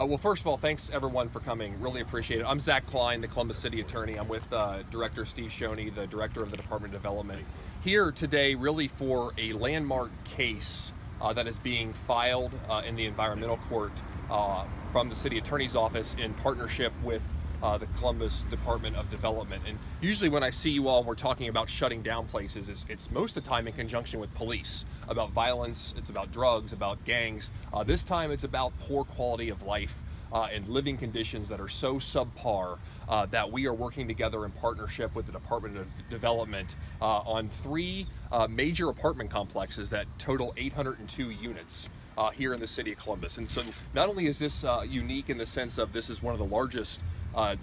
Well, first of all, thanks everyone for coming. Really appreciate it. I'm Zach Klein, the Columbus City Attorney. I'm with Director Steve Shoney, the Director of the Department of Development. Here today really for a landmark case that is being filed in the environmental court from the City Attorney's Office in partnership with the Columbus Department of Development. And usually when I see you all, we're talking about shutting down places, it's most of the time in conjunction with police, about violence, it's about drugs, about gangs. This time it's about poor quality of life and living conditions that are so subpar that we are working together in partnership with the Department of Development on three major apartment complexes that total 802 units. Here in the city of Columbus. And so not only is this unique in the sense of this is one of the largest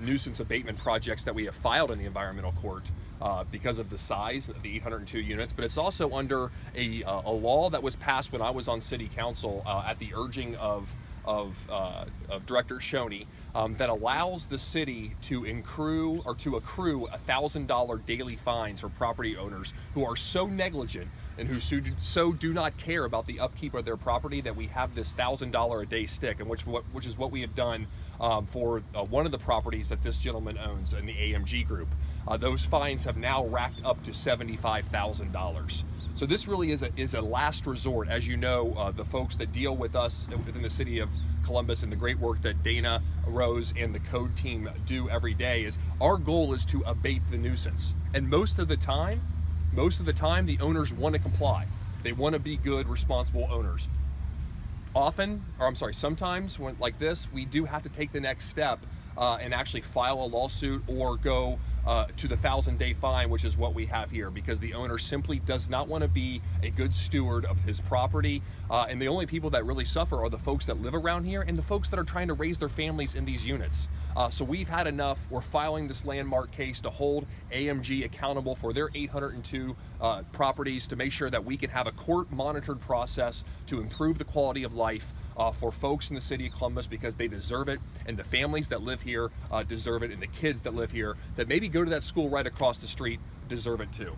nuisance abatement projects that we have filed in the environmental court because of the size of the 802 units, but it's also under a law that was passed when I was on city council at the urging of Director Shoney that allows the city to accrue $1,000 daily fines for property owners who are so negligent and who so do not care about the upkeep of their property that we have this $1,000 a day stick, and which is what we have done for one of the properties that this gentleman owns in the AMG Group. Those fines have now racked up to $75,000. So this really is a last resort. As you know, the folks that deal with us within the city of Columbus and the great work that Dana, Rose, and the code team do every day is our goal is to abate the nuisance. And most of the time, the owners want to comply. They want to be good, responsible owners. Sometimes when like this, we do have to take the next step and actually file a lawsuit or go to the 1,000-day fine, which is what we have here, because the owner simply does not want to be a good steward of his property. And the only people that really suffer are the folks that live around here and the folks that are trying to raise their families in these units. So we've had enough. We're filing this landmark case to hold AMG accountable for their 802 properties, to make sure that we can have a court-monitored process to improve the quality of life for folks in the city of Columbus, because they deserve it, and the families that live here deserve it, and the kids that live here that maybe go to that school right across the street deserve it too.